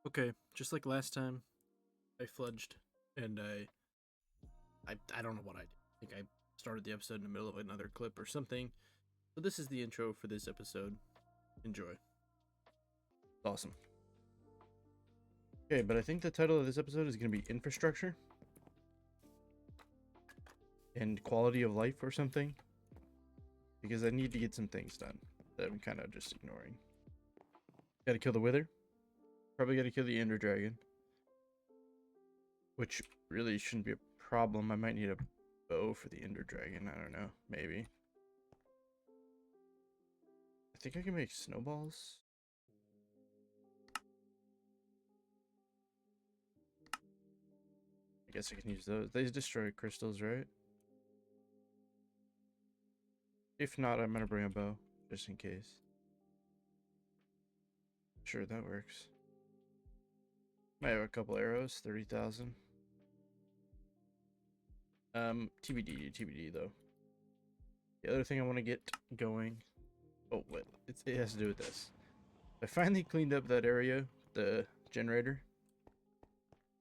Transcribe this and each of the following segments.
Okay, just like last time, I fludged and I don't know what I did. I think I started the episode in the middle of another clip or something. So this is the intro for this episode. Enjoy. Awesome. Okay, but I think the title of this episode is going to be Infrastructure and Quality of Life or something. Because I need to get some things done that I'm kind of just ignoring. Gotta kill the Wither. Probably gotta kill the Ender Dragon. Which really shouldn't be a problem. I might need a bow for the Ender Dragon. I don't know. Maybe. I think I can make snowballs. I guess I can use those. They destroy crystals, right? If not, I'm gonna bring a bow, just in case. Sure, that works. Might have a couple arrows, 30,000. TBD though. The other thing I want to get going. Oh, wait, it has to do with this. I finally cleaned up that area, the generator.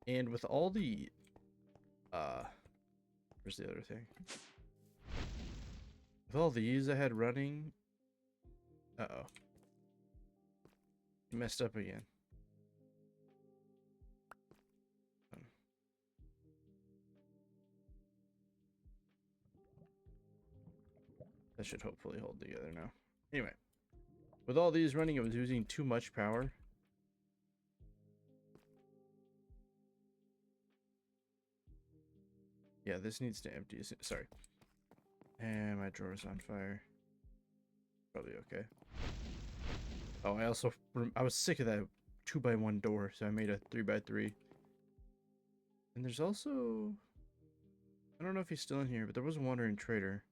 And with all the, where's the other thing? With all these I had running, uh-oh. It messed up again. That should hopefully hold together now. Anyway, with all these running, it was using too much power. Yeah, this needs to empty. Sorry. And my drawer's on fire. Probably okay. Oh, I was sick of that 2x1 door, so I made a 3x3. And there's also, I don't know if he's still in here, but there was a wandering trader.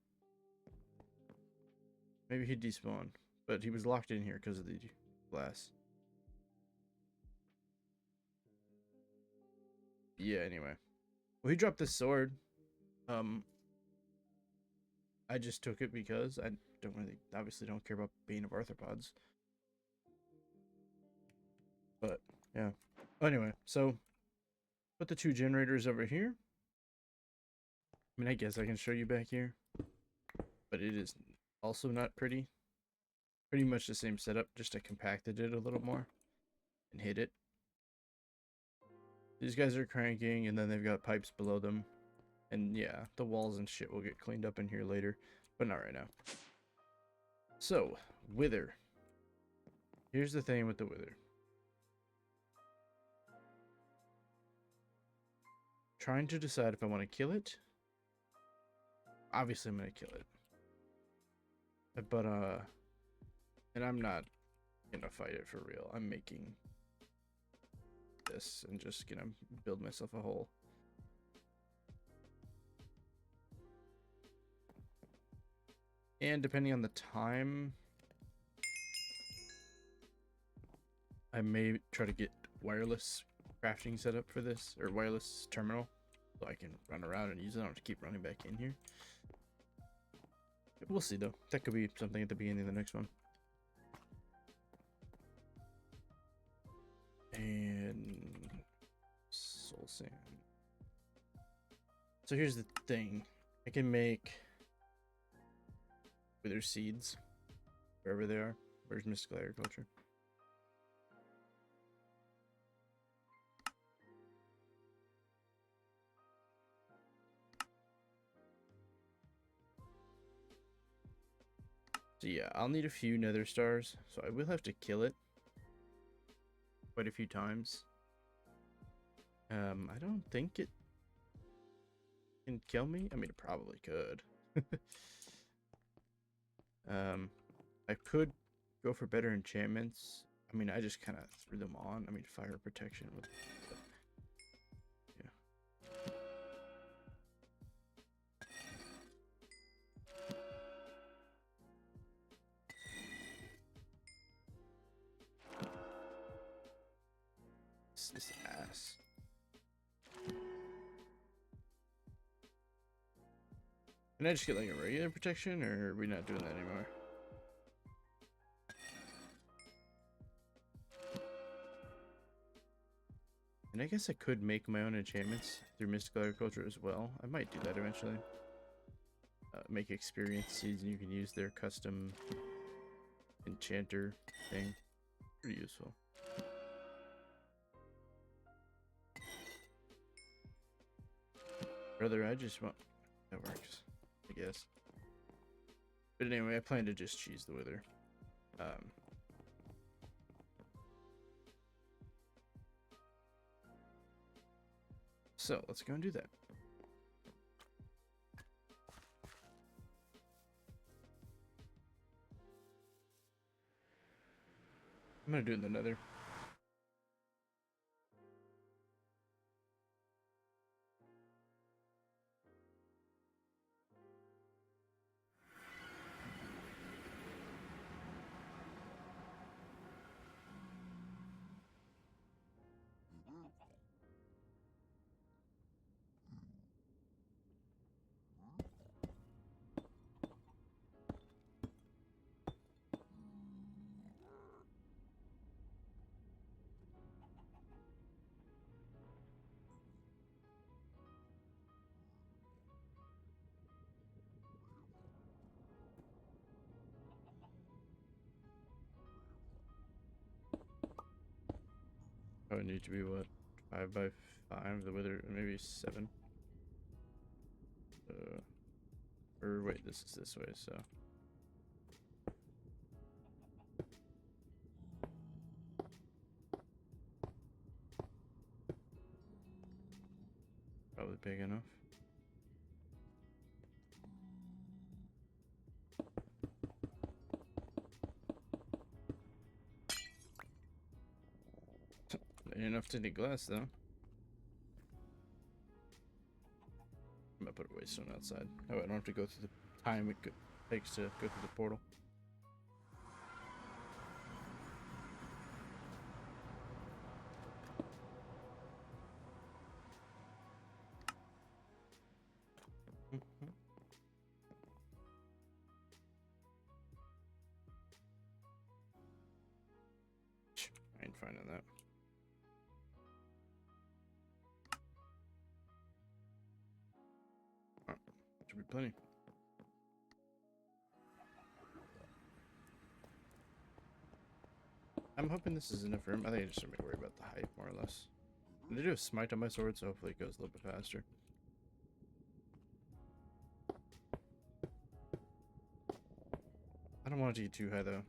Maybe he despawned, but he was locked in here because of the glass. Yeah, anyway. Well, he dropped this sword. I just took it because I obviously don't care about Bane of Arthropods. But, yeah. Anyway, so, put the two generators over here. I mean, I guess I can show you back here. But it is also not pretty. Pretty much the same setup, just I compacted it a little more and hit it. These guys are cranking, and then they've got pipes below them. And yeah, the walls and shit will get cleaned up in here later, but not right now. So, Wither. Here's the thing with the Wither. Trying to decide if I want to kill it. Obviously, I'm going to kill it. But, and I'm not going to fight it for real. I'm making this and just going to build myself a hole. And depending on the time, I may try to get wireless crafting set up for this, or wireless terminal, so I can run around and use it. I don't have to keep running back in here. We'll see though. That could be something at the beginning of the next one. And soul sand. So here's the thing. I can make wither seeds wherever they are. Where's mystical agriculture? So yeah, I'll need a few nether stars, so I will have to kill it quite a few times. I don't think it can kill me. I mean, it probably could. I could go for better enchantments. I mean, I just kind of threw them on. I mean, fire protection with, yeah. This ass. Can I just get like a regular protection, or are we not doing that anymore? And I guess I could make my own enchantments through mystical agriculture as well. I might do that eventually. Make experience seeds and you can use their custom enchanter thing. Pretty useful. Brother, I just want... That works, I guess. But anyway, I plan to just cheese the wither. So, let's go and do that. I'm gonna do it in the nether. Oh, it need to be what? 5 by 5, the wither, maybe 7. Or wait, this is this way, so. Probably big enough. Ain't enough tinted glass though. I'm gonna put a waystone outside. Oh, I don't have to go through the time it takes to go through the portal. I ain't finding that. Oh, should be plenty. I'm hoping this is enough room. I think I just need to worry about the height more or less. And I do have smite on my sword, so hopefully it goes a little bit faster. I don't want it to get too high though.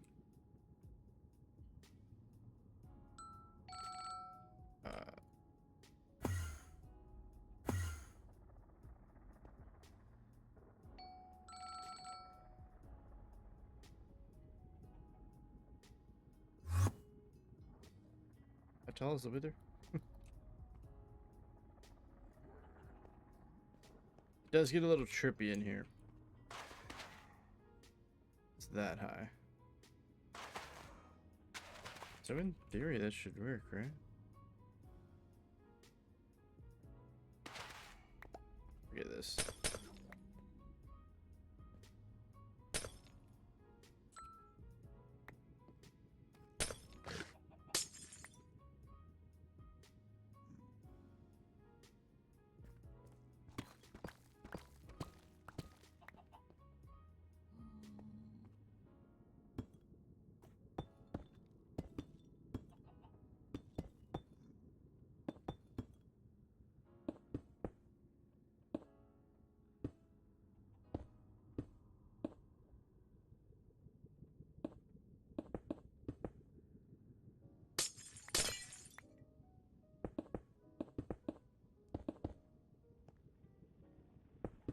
How tall is the wither? It does get a little trippy in here. It's that high. So in theory that should work, right? Forget this.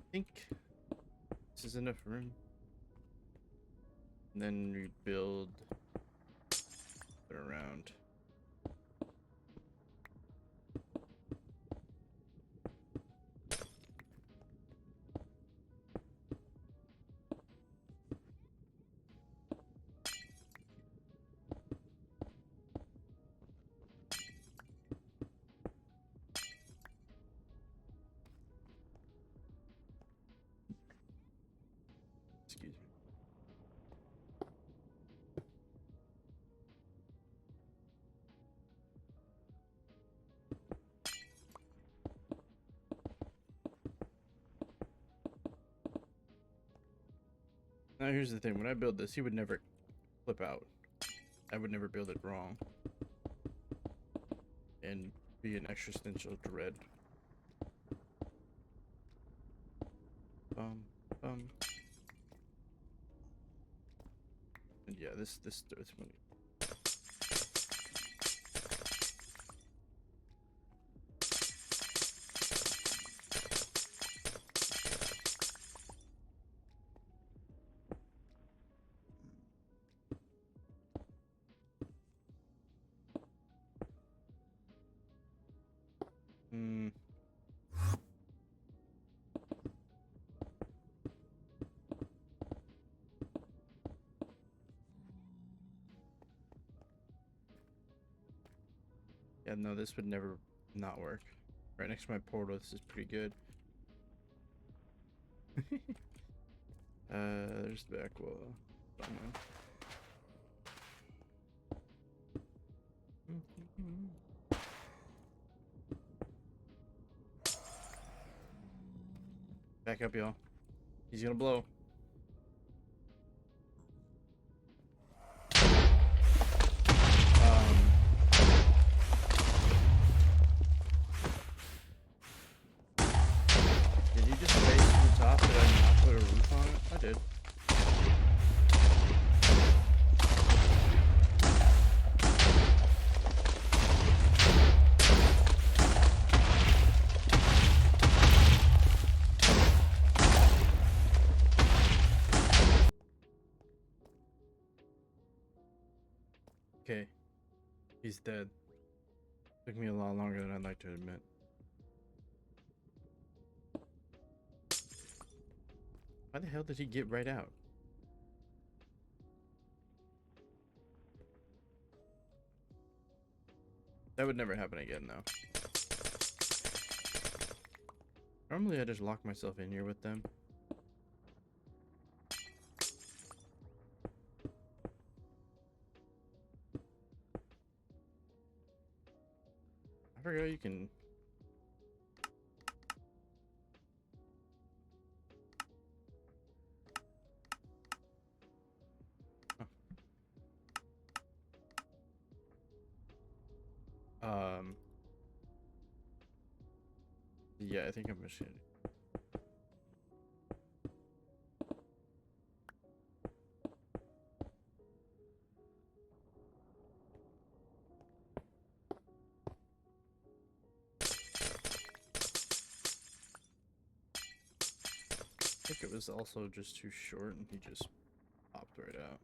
I think this is enough room. And then rebuild it around. Excuse me. Now here's the thing, when I build this, he would never flip out. I would never build it wrong. And be an existential dread. And yeah, this starts money. Yeah, no, this would never not work. Right next to my portal, this is pretty good. There's the back wall. Back up, y'all. He's gonna blow. Did you just raise to the top? Did I not put a roof on it? I did. Okay. He's dead. Took me a lot longer than I'd like to admit. Why the hell did he get right out? That would never happen again, though. Normally I just lock myself in here with them. I forgot you can... Yeah, I think I'm just gonna... I think it was also just too short and he just popped right out.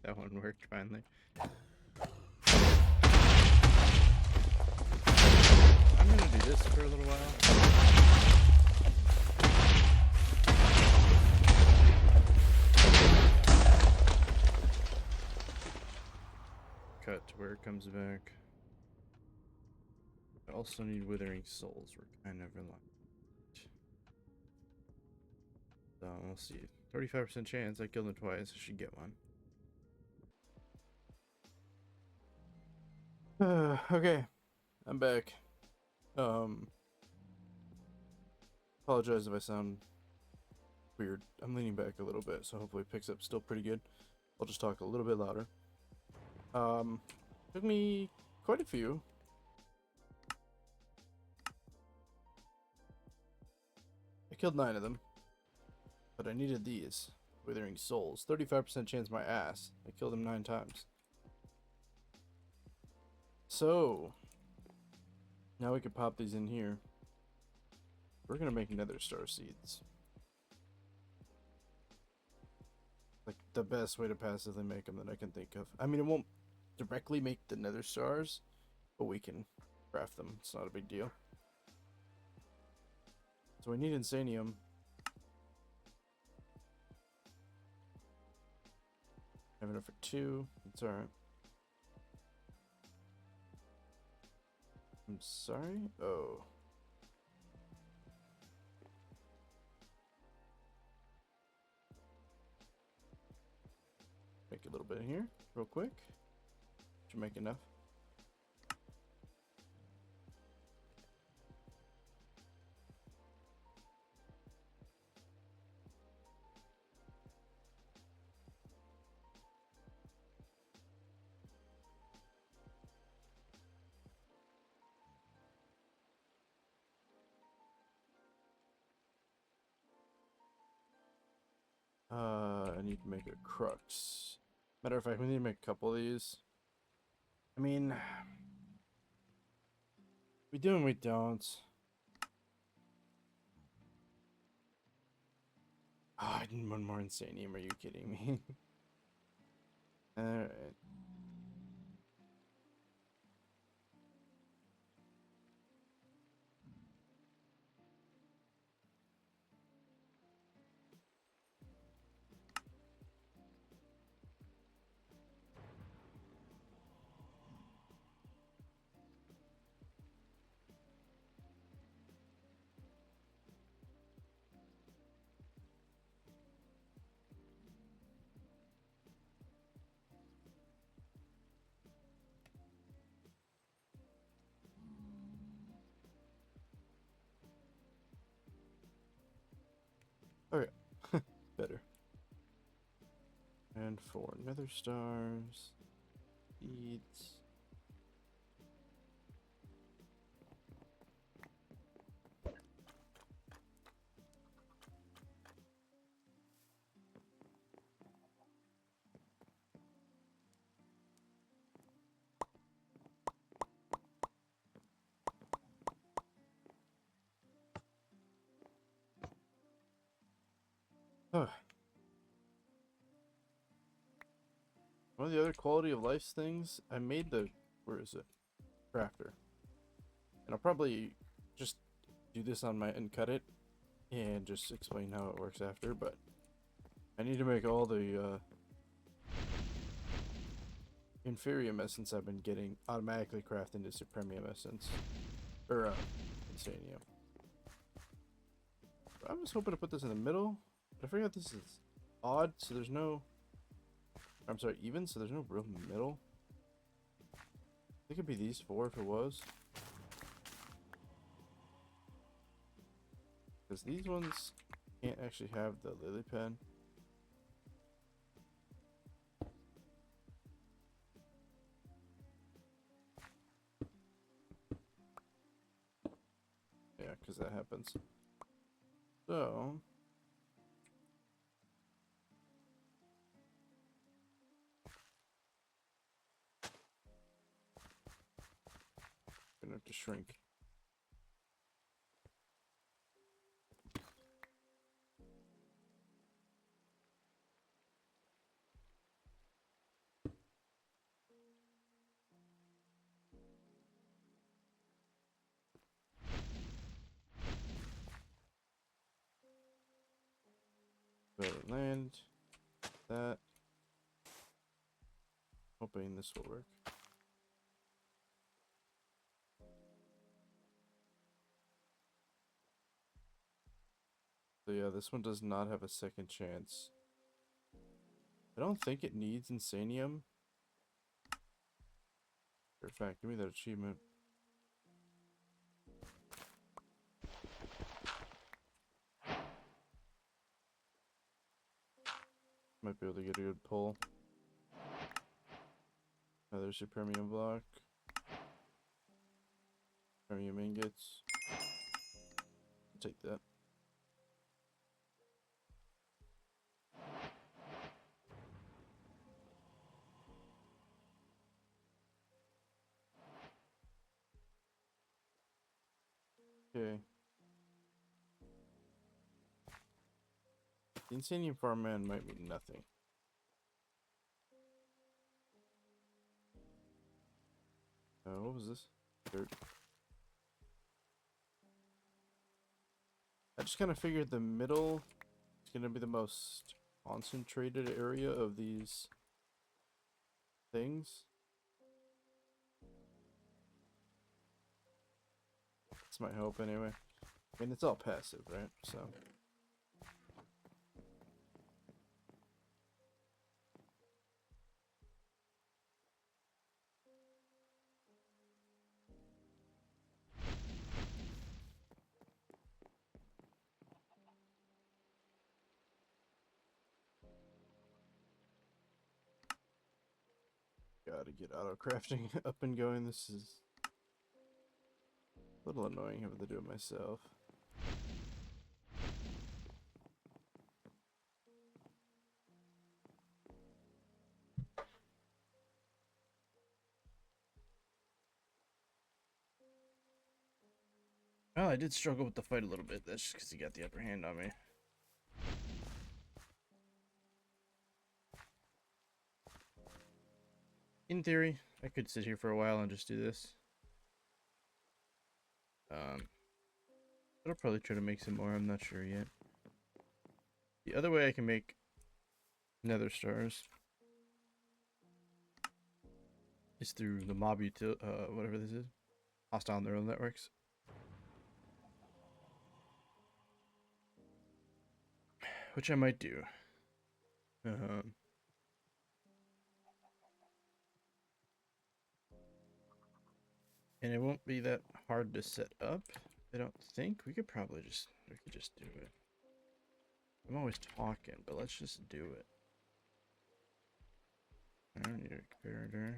That one worked finally. I'm gonna do this for a little while. Cut to where it comes back. I also need withering souls. We're kind of reliant. So we'll see. 35% chance I killed him twice. I should get one. Okay, I'm back. Apologize if I sound weird. I'm leaning back a little bit, so hopefully it picks up still pretty good. I'll just talk a little bit louder. Took me quite a few. I killed 9 of them, but I needed these withering souls. 35% chance my ass. I killed him 9 times. So now we can pop these in here. We're gonna make nether star seeds. Like the best way to passively make them that I can think of. I mean, it won't directly make the nether stars, but we can craft them. It's not a big deal. So we need insanium. I have enough for 2. It's alright. I'm sorry? Oh. Make a little bit in here, real quick. Should make enough. I need to make a crux. Matter of fact, we need to make a couple of these. I mean, we do and we don't. Oh, I need one more insanium. Are you kidding me? Alright. Okay. Better. And 4 nether stars. Seeds. Huh. One of the other quality of life things, I made the, where is it? Crafter. And I'll probably just do this on my, and cut it, and just explain how it works after, but I need to make all the, Inferium Essence I've been getting automatically craft into Supremium Essence. Or, Insanium. I was hoping to put this in the middle, but I forgot this is odd, so there's no... I'm sorry, even, so there's no real middle. I think it'd be these 4 if it was. Because these ones can't actually have the lily pen. Yeah, because that happens. So... gonna have to shrink. So land that. Hoping this will work. So yeah, this one does not have a second chance. I don't think it needs Insanium. In fact, give me that achievement. Might be able to get a good pull. Another Supremium block. Supremium ingots. I'll take that. Okay. The Insanium Farm Man might mean nothing. What was this? Dirt. I just kind of figured the middle is going to be the most concentrated area of these things. That's my hope anyway. I mean, it's all passive, right? So. Gotta get auto crafting up and going. This is a little annoying having to do it myself. Well, I did struggle with the fight a little bit. That's just because he got the upper hand on me. In theory, I could sit here for a while and just do this. I'll probably try to make some more. I'm not sure yet. The other way I can make nether stars is through the mob whatever this is, hostile neural networks. Which I might do. And it won't be that hard to set up, I don't think. We could just do it. I'm always talking, but let's just do it. I don't need a comparator.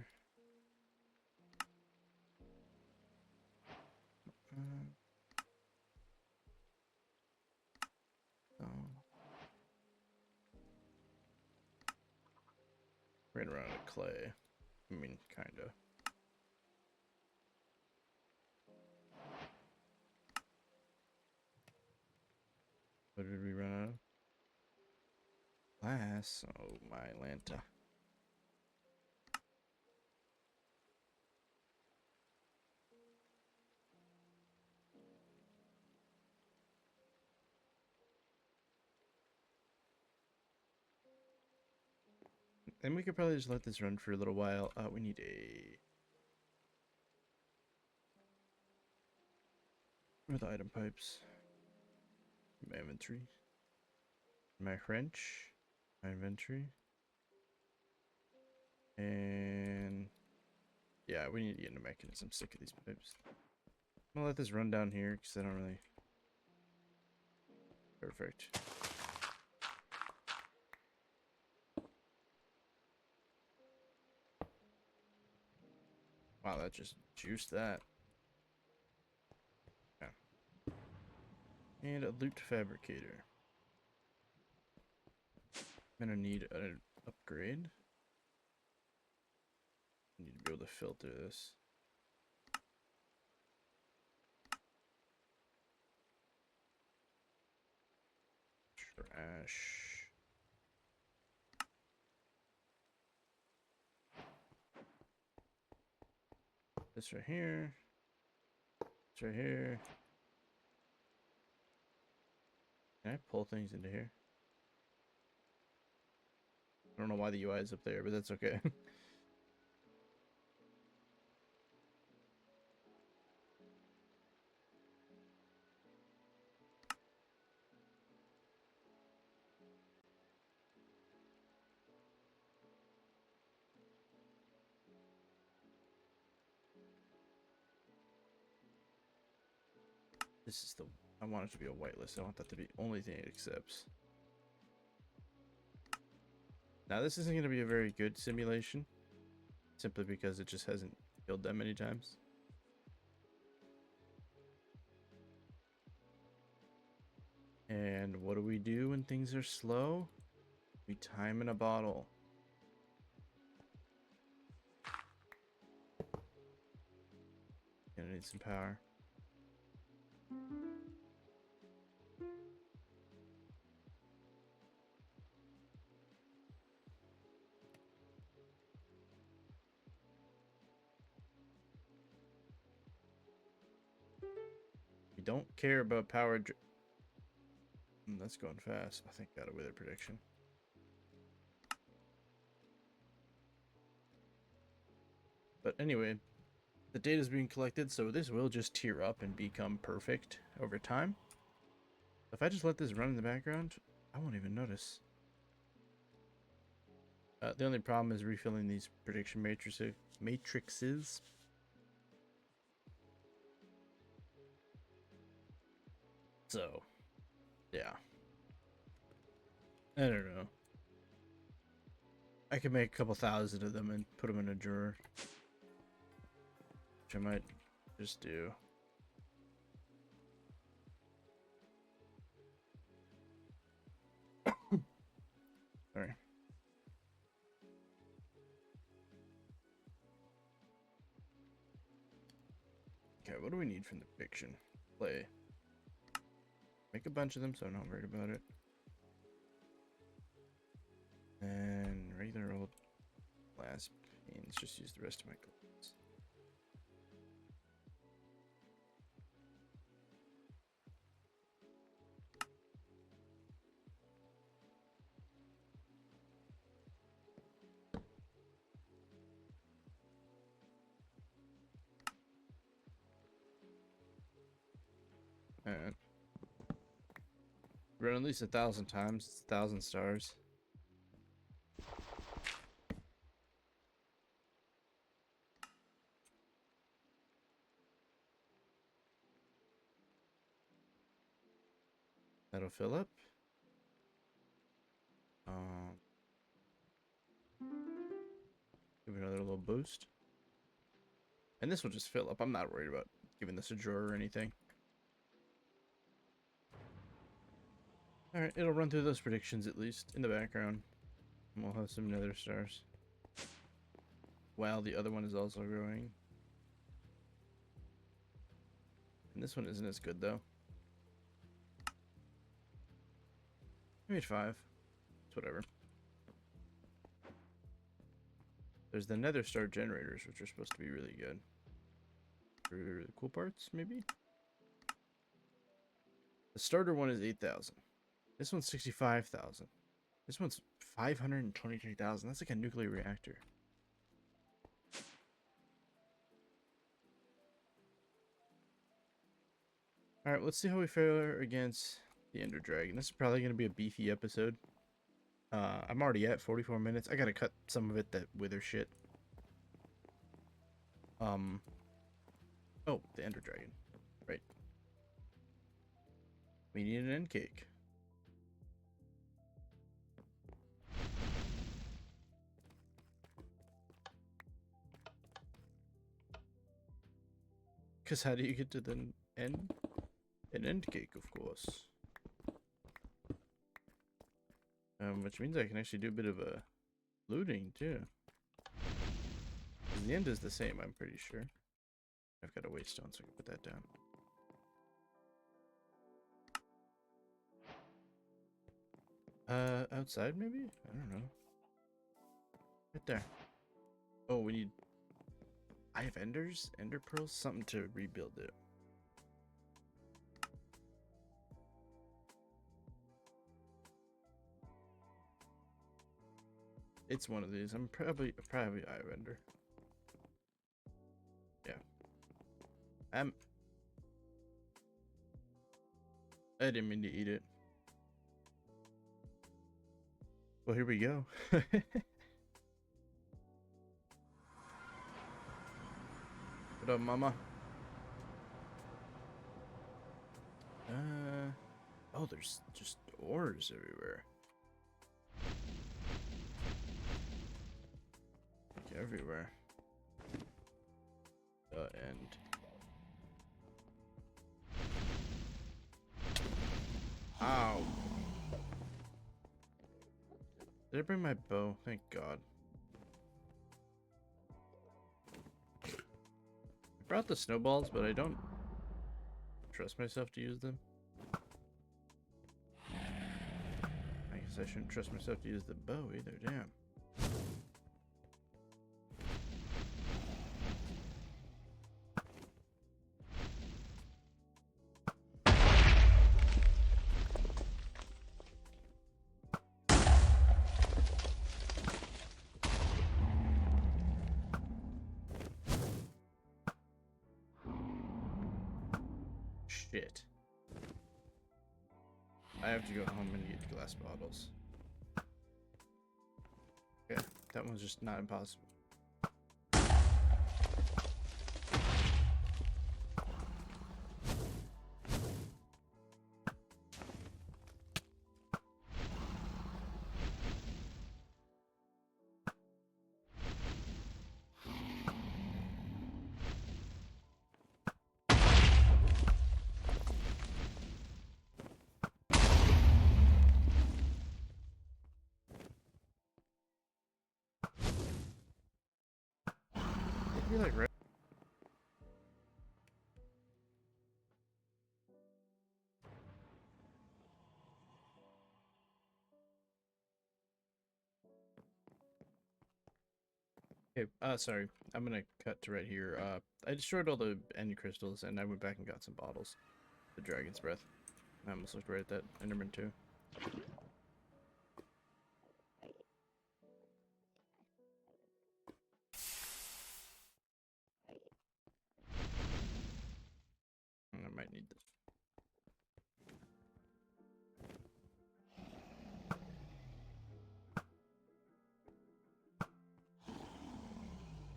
Oh. We're gonna run out of clay. I mean, kinda. What did we run out of? Glass. Oh my Lanta. And we could probably just let this run for a little while. We need with item pipes. My inventory. My wrench. My inventory. And yeah, we need to get into mechanism. I'm sick of these pipes. I'm gonna let this run down here because I don't really. Perfect. Wow, that just juiced that. Yeah. And a loot fabricator. I'm gonna need an upgrade. I need to be able to filter this. Trash. This right here. This right here. Can I pull things into here? I don't know why the UI is up there, but that's okay. This is the... I want it to be a whitelist. I want that to be the only thing it accepts. Now, this isn't going to be a very good simulation. Simply because it just hasn't killed that many times. And what do we do when things are slow? We time in a bottle. Gonna need some power. We don't care about power. That's going fast. I think got a wither prediction. But anyway, the data is being collected, so this will just tier up and become perfect over time. If I just let this run in the background, I won't even notice. The only problem is refilling these prediction matrices. So, yeah. I don't know. I could make a couple thousand of them and put them in a drawer. Which I might just do. Sorry. Okay, what do we need from the prediction? Play. Make a bunch of them so I'm not worried about it. And regular old glass panes. Just use the rest of my glass. And run at least 1,000 times. It's 1,000 stars. That'll fill up. Give it another little boost. And this will just fill up. I'm not worried about giving this a drawer or anything. Alright, it'll run through those predictions at least in the background. And we'll have some nether stars. While the other one is also growing. And this one isn't as good though. I made 5. It's whatever. There's the nether star generators, which are supposed to be really good. For the cool parts, maybe? The starter one is 8,000. This one's 65,000. This one's 523,000. That's like a nuclear reactor. Alright, let's see how we fare against the Ender Dragon. This is probably going to be a beefy episode. I'm already at 44 minutes. I gotta cut some of it that wither shit. Oh, the Ender Dragon. Right. We need an end cake. Because how do you get to the end? An end cake, of course. Which means I can actually do a bit of a looting, too. The end is the same, I'm pretty sure. I've got a waystone, so I can put that down. Outside, maybe? I don't know. Right there. Oh, we need... I have enders? Ender pearls? Something to rebuild it. It's one of these. I'm probably I have ender. Yeah. I didn't mean to eat it. Well, here we go. What up, mama? Oh, there's just ores everywhere. Like everywhere. And ow. Did I bring my bow? Thank God. I brought the snowballs, but I don't trust myself to use them. I guess I shouldn't trust myself to use the bow either, damn. Shit. I have to go home and get glass bottles. Okay, that one's just not impossible. Maybe like right. Okay, sorry. I'm gonna cut to right here. I destroyed all the end crystals and I went back and got some bottles. The dragon's breath. I almost looked right at that Enderman too. I might need this.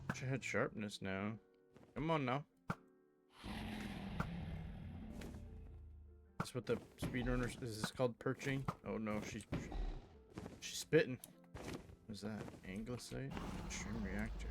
Wish I had sharpness now. Come on now. That's what the speedrunners is. This called perching? Oh no, she's spitting. What is that? Anglicite? Extreme reactor.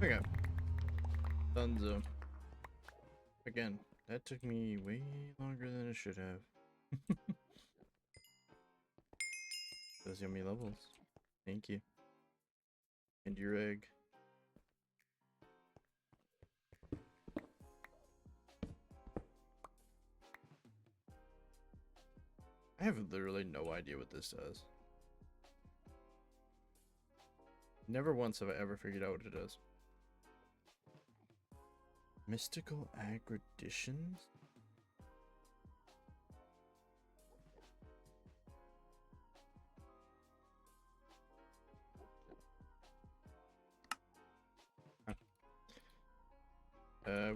Okay. Dunzo. Again, that took me way longer than it should have. Those yummy levels. Thank you. And your egg. I have literally no idea what this does. Never once have I ever figured out what it does. Mystical aggreditions?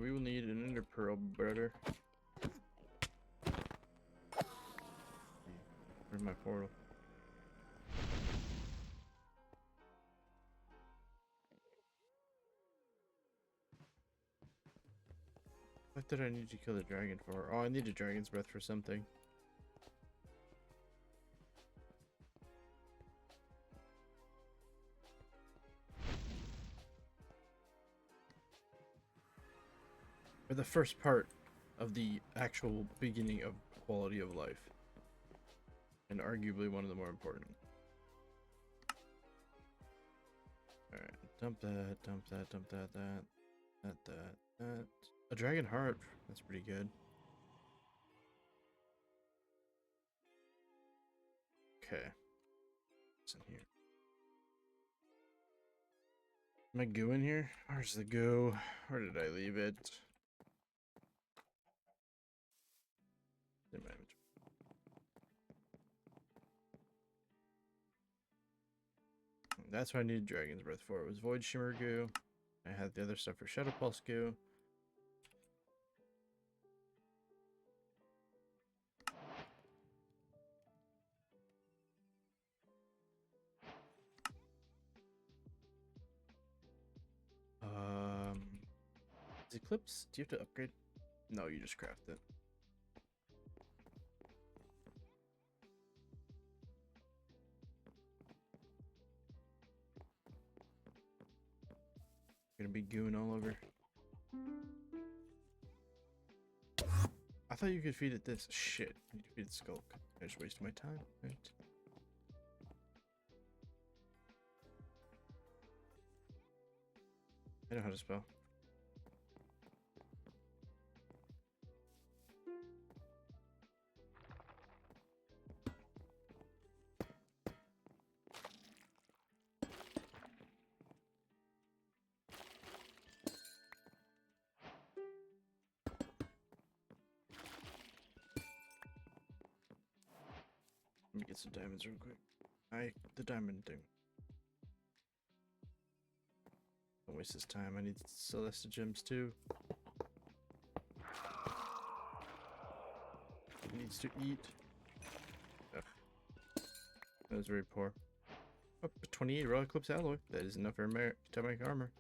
We will need an ender pearl, brother. Where's my portal? What did I need to kill the dragon for? Oh, I need a dragon's breath for something. For the first part of the actual beginning of quality of life. And arguably one of the more important. Alright, dump that, dump that, dump that, that. A dragon heart, that's pretty good. Okay. What's in here? Am I goo in here? Where's the goo? Where did I leave it? In my inventory. That's what I needed Dragon's Breath for. It was Void Shimmer goo. I had the other stuff for Shadow Pulse goo. Eclipse? Do you have to upgrade? No, you just craft it. Gonna be gooing all over. I thought you could feed it this. Shit. I need to feed it Skulk. I just wasted my time. Right. I know how to spell. Let me get some diamonds real quick. The diamond thing. Don't waste this time. I need Celesta gems too. He needs to eat. Oh. That was very poor. Oh, 28 raw eclipse alloy. That is enough for to make armor.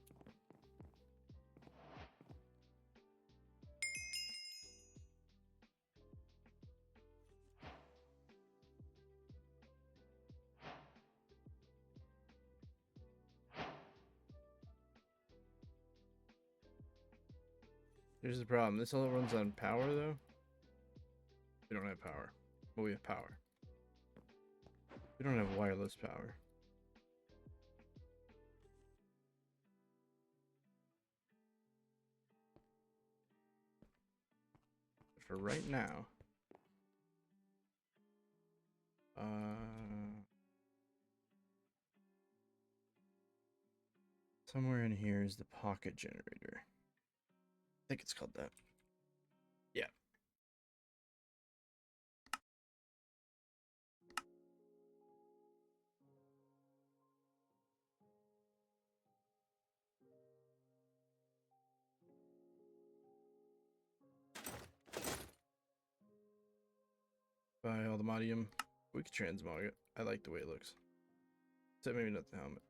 Here's the problem. This all runs on power, though. We don't have power. But we have power. We don't have wireless power. For right now. Somewhere in here is the pocket generator. I think it's called that. Yeah. Buy all the modium. We can transmog it. I like the way it looks. Except maybe not the helmet.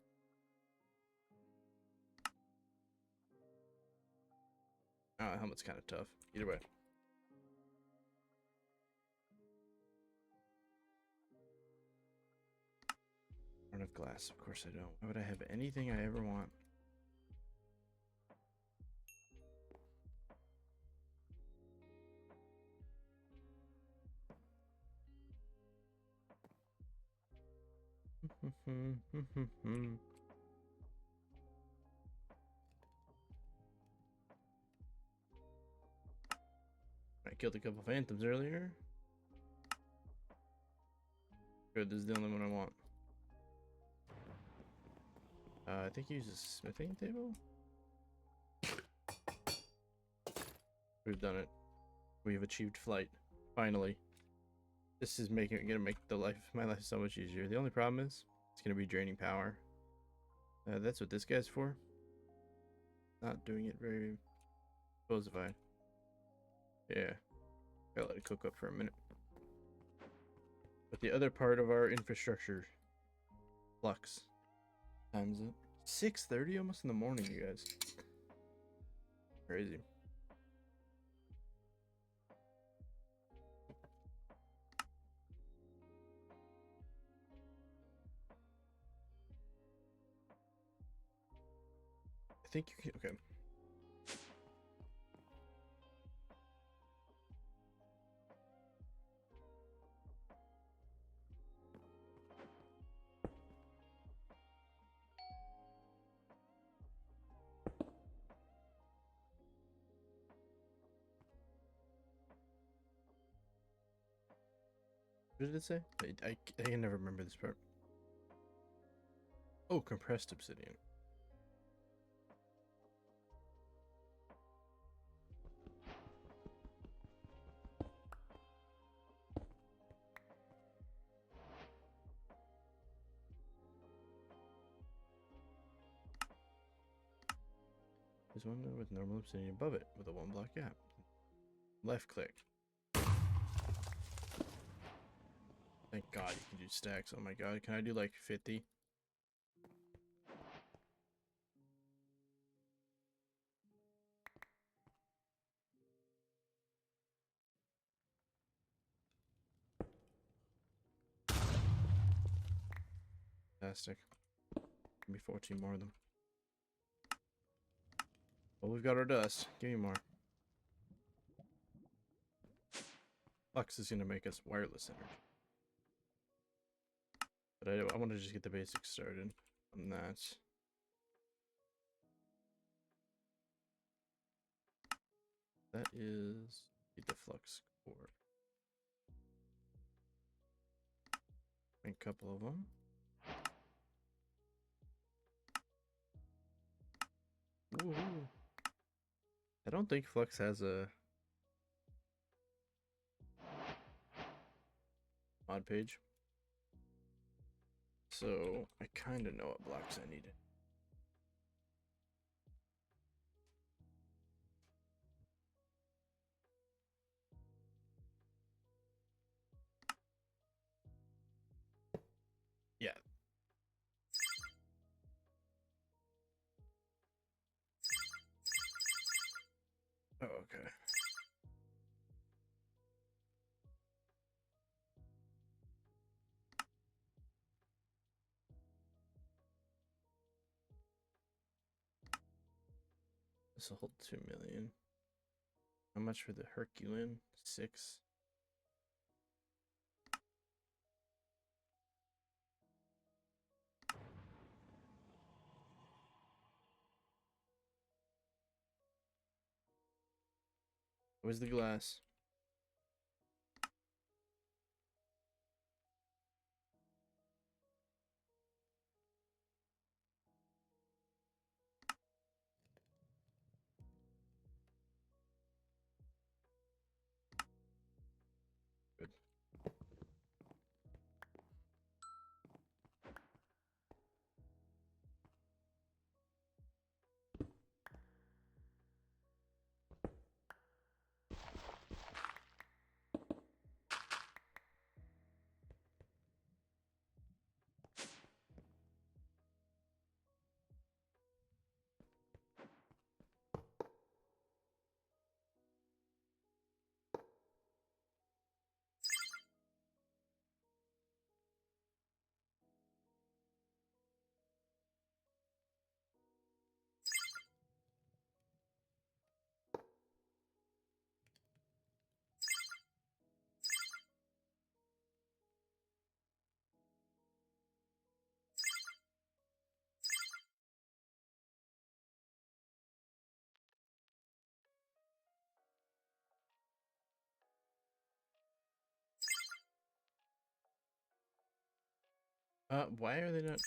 Oh, the helmet's kind of tough. Either way. I don't have glass. Of course I don't. Why would I have anything I ever want? I killed a couple phantoms earlier. Good, this is the only one I want. I think he uses a smithing table. We've done it. We've achieved flight. Finally. This is gonna make my life so much easier. The only problem is it's gonna be draining power. That's what this guy's for. Not doing it very posified. Yeah. Gotta let it cook up for a minute. But the other part of our infrastructure, flux, times it. 6:30 almost in the morning, you guys. Crazy. I think you can. Okay. What did it say? I can never remember this part. Oh, compressed obsidian. There's one with normal obsidian above it with a 1 block gap. Left click. Thank God you can do stacks. Oh my God, can I do like 50? Fantastic. Give me 14 more of them. Well, we've got our dust. Give me more. Flux is going to make us wireless energy. But I want to just get the basics started on that. That is the flux core. A couple of them. Ooh. I don't think Flux has a mod page. So I kind of know what blocks I needed. Yeah. Oh, okay. This will hold 2 million. How much for the Herculean? 6. Where's the glass? Good. Why are they not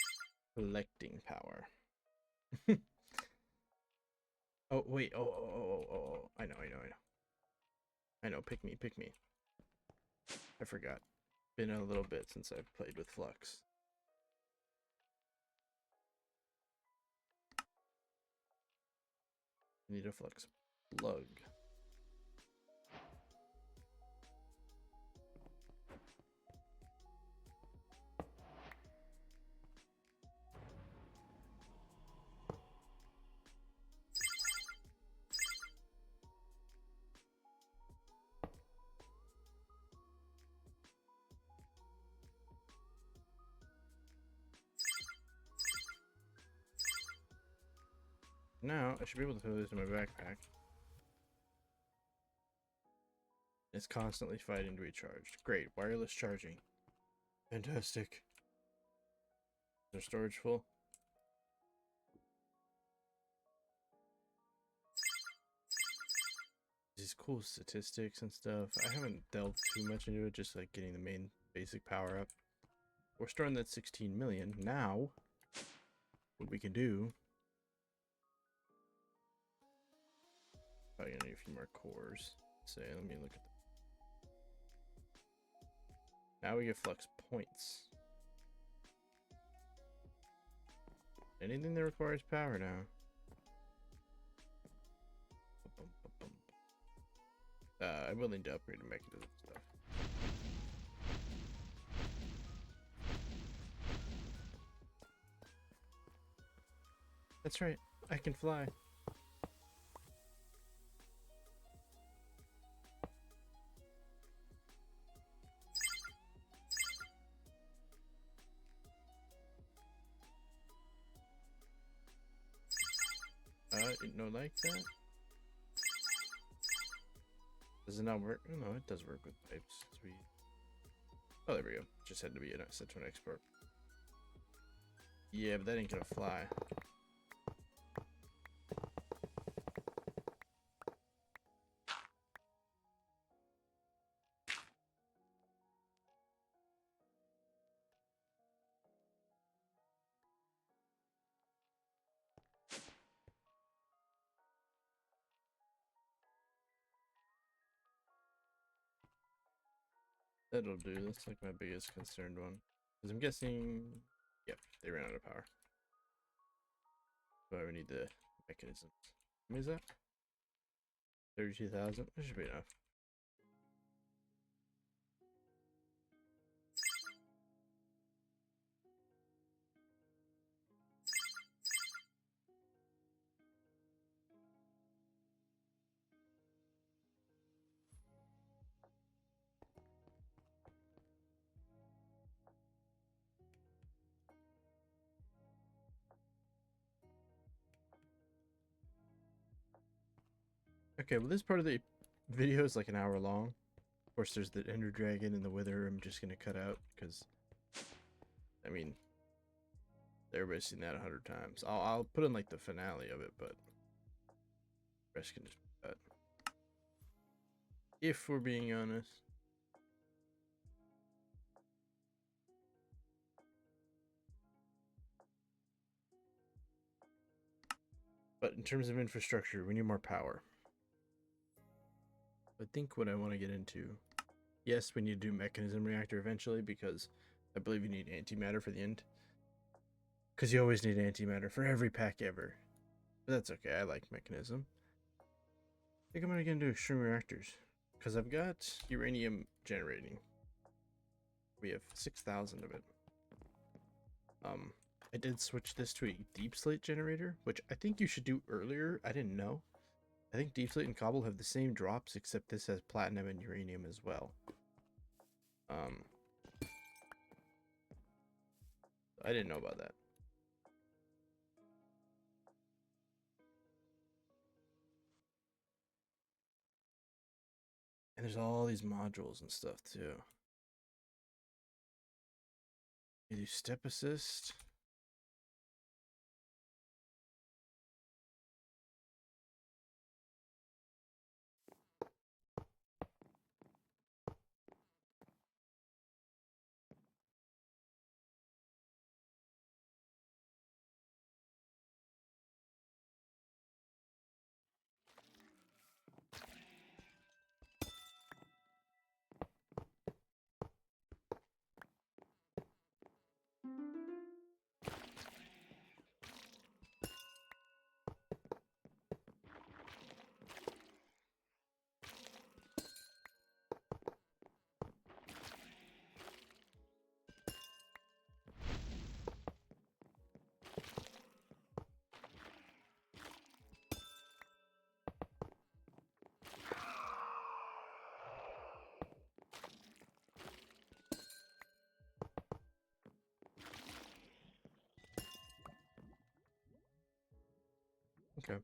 collecting power? Oh, wait. Oh. I know. I know, pick me. I forgot. Been a little bit since I've played with Flux. Need a Flux plug. Now, I should be able to throw this in my backpack. It's constantly fighting to be charged. Great, wireless charging. Fantastic. Is their storage full? These cool statistics and stuff. I haven't delved too much into it, just like getting the main basic power up. We're storing that 16 million. Now, what we can do... Probably gonna need a few more cores. Say, let me look at the... Now we get Flux points. Anything that requires power now. I'm willing to upgrade to mechanism stuff. That's right, I can fly. No, like that. Does it not work? Oh, no, it does work with pipes. Sweet. Oh, there we go. Just had to be set to an export. Yeah, but that ain't gonna fly. That'll do. That's like my biggest concerned one. Because I'm guessing... Yep, they ran out of power. So I would need the mechanisms. How many is that? 32,000? That should be enough. Okay, well this part of the video is like an hour long. Of course, there's the Ender Dragon and the Wither I'm just going to cut out because, I mean, everybody's seen that 100 times. I'll put in like the finale of it, but the rest can just be cut. If we're being honest. But in terms of infrastructure, we need more power. I think what I want to get into, yes, we need to do mechanism reactor eventually because I believe you need antimatter for the end. Because you always need antimatter for every pack ever. But that's okay, I like mechanism. I think I'm going to get into extreme reactors. Because I've got uranium generating. We have 6,000 of it. I did switch this to a deep slate generator, which I think you should do earlier. I didn't know. I think deep slate and cobble have the same drops, except this has platinum and uranium as well. I didn't know about that. And there's all these modules and stuff too. You do step assist. Okay.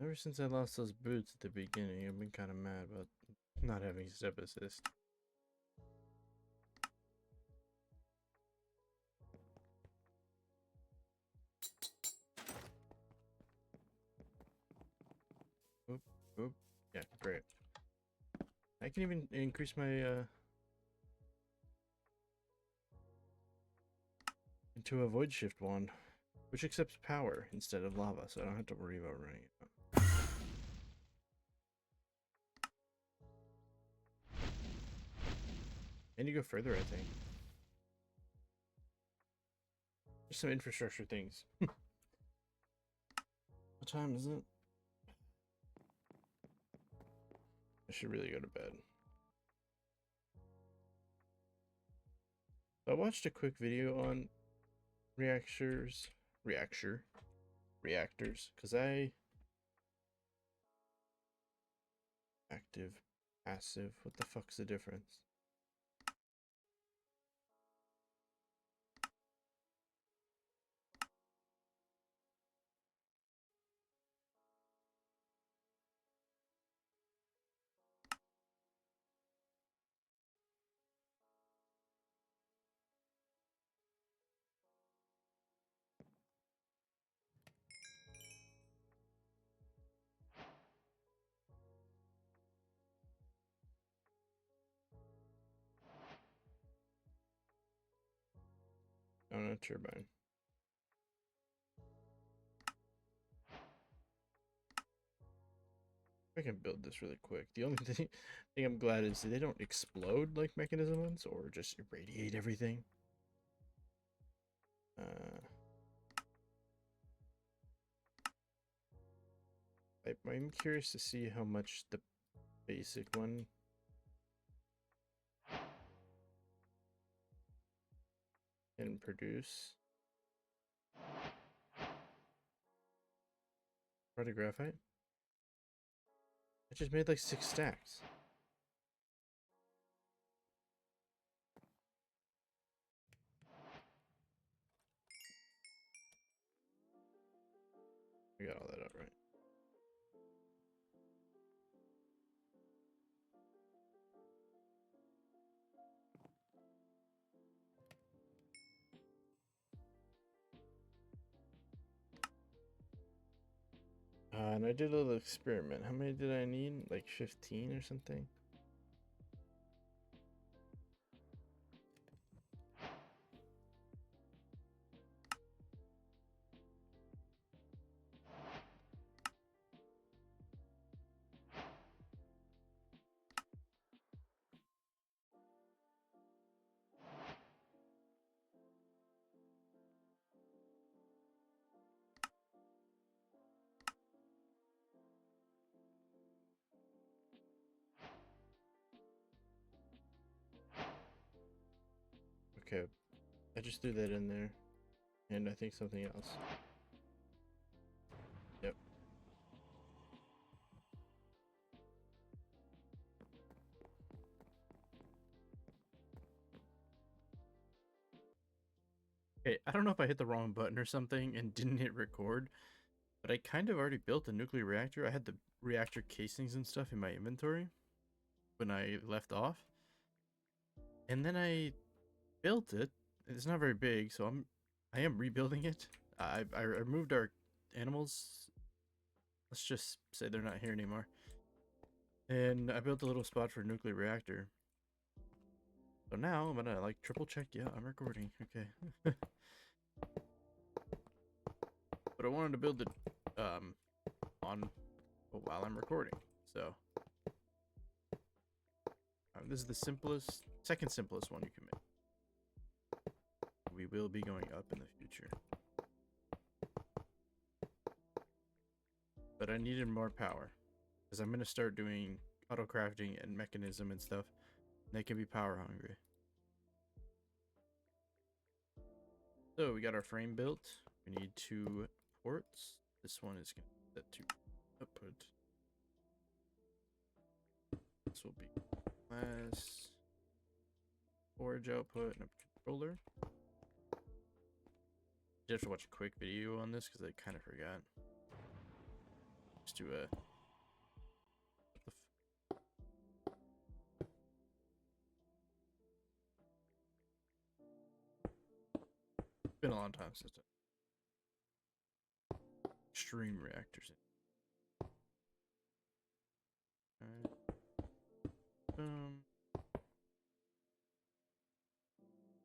Ever since I lost those boots at the beginning, I've been kind of mad about not having step assist. Oop, oop. Yeah, great. I can even increase my into a void shift wand, which accepts power instead of lava, so I don't have to worry about running it. And you go further, I think. Just some infrastructure things. What time is it? I should really go to bed. I watched a quick video on reactors, because active, passive. What the fuck's the difference? Oh, no, turbine. I can build this really quick. The only thing I'm glad is they don't explode like mechanism ones or just irradiate everything. I'm curious to see how much the basic one can produce. Product graphite. I just made like 6 stacks. I got all that out right. And I did a little experiment. How many did I need? Like 15 or something? Okay, I just threw that in there. And I think something else. Yep. Okay, I don't know if I hit the wrong button or something and didn't hit record, but I kind of already built a nuclear reactor. I had the reactor casings and stuff in my inventory when I left off. And then I built it. It's not very big, so I am rebuilding it. I removed our animals. Let's just say they're not here anymore. And I built a little spot for a nuclear reactor. So now I'm gonna like triple check. Yeah, I'm recording. Okay. But I wanted to build it on while I'm recording. So this is the second simplest one you can make. We will be going up in the future. But I needed more power because I'm gonna start doing auto crafting and mechanism and stuff. They can be power hungry. So we got our frame built. We need 2 ports. This one is going to set to output. This will be glass, forge output, and a controller. I have to watch a quick video on this because I kind of forgot. Just do a... It's been a long time since extreme reactors. Alright.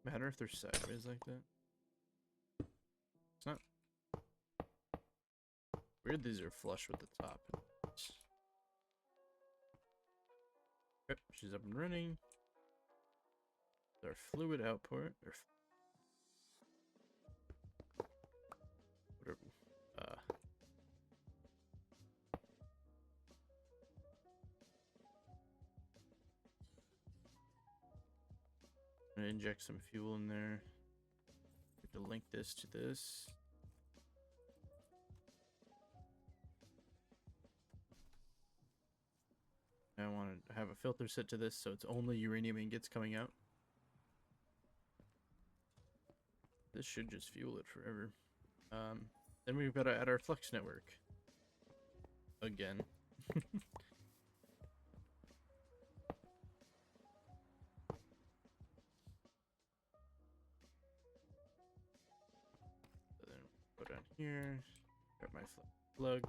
Matter if they're sideways like that. It's not weird. These are flush with the top. Yep, she's up and running. Our fluid output, or whatever. I'm gonna inject some fuel in there. We have to link this to this. Now I want to have a filter set to this so it's only uranium ingots coming out. This should just fuel it forever. Then we've got to add our flux network. Again. So then go down here, grab my plug.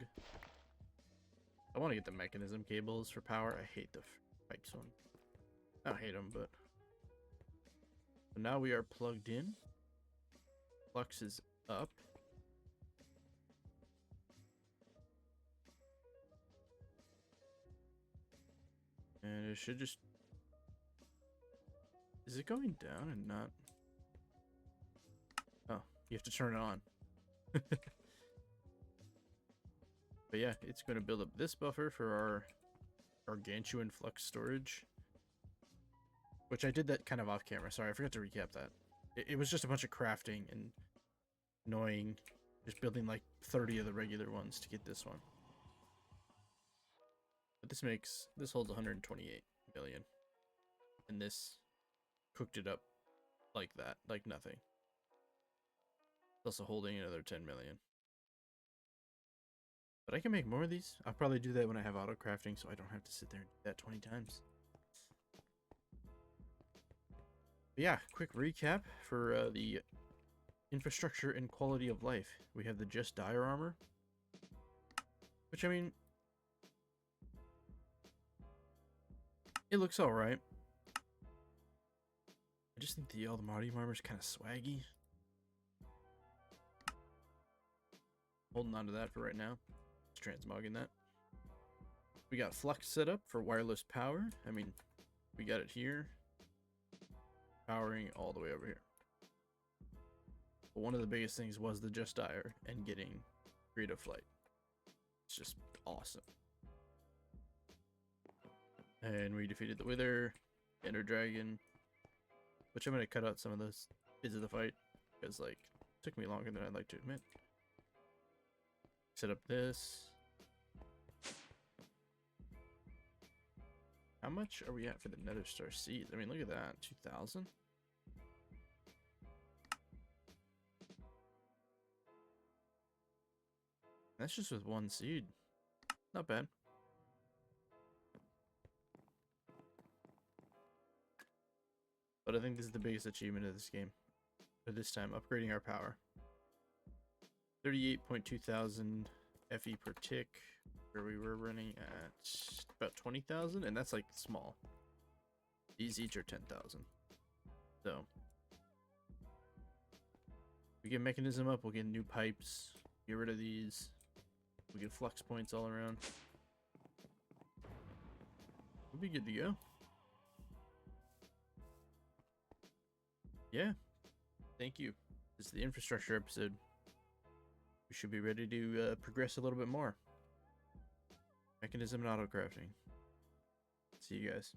I want to get the mechanism cables for power. I hate the pipes one. I don't hate them, but... So now we are plugged in. Flux is up. And it should just... Is it going down and not... Oh, you have to turn it on. But yeah, it's going to build up this buffer for our gargantuan flux storage. Which I did that kind of off camera. Sorry, I forgot to recap that. It was just a bunch of crafting and annoying. Just building like 30 of the regular ones to get this one. But this holds 128 million. And this cooked it up like that, like nothing. It's also holding another 10 million. But I can make more of these. I'll probably do that when I have auto crafting, so I don't have to sit there and do that 20 times. But yeah, quick recap for the infrastructure and quality of life. We have the Just Dire armor, which, I mean, it looks alright. I just think the Aldemarium armor is kind of swaggy. Holding on to that for right now. Transmogging that. We got flux set up for wireless power. I mean, we got it here. Powering all the way over here. But one of the biggest things was the Just Dire and getting creative flight. It's just awesome. And we defeated the Wither, Ender Dragon, which I'm going to cut out some of those bits of the fight because, like, it took me longer than I'd like to admit. Set up this. How much are we at for the Nether Star Seeds? I mean, look at that. 2,000? That's just with one seed. Not bad. But I think this is the biggest achievement of this game. For this time, upgrading our power. 38.2 thousand FE per tick, where we were running at about 20,000, and that's like small. These each are 10,000. So, we get mechanism up, we'll get new pipes, get rid of these, we get flux points all around. We'll be good to go. Yeah, thank you. This is the infrastructure episode. We should be ready to progress a little bit more. Mechanism and auto crafting. See you guys.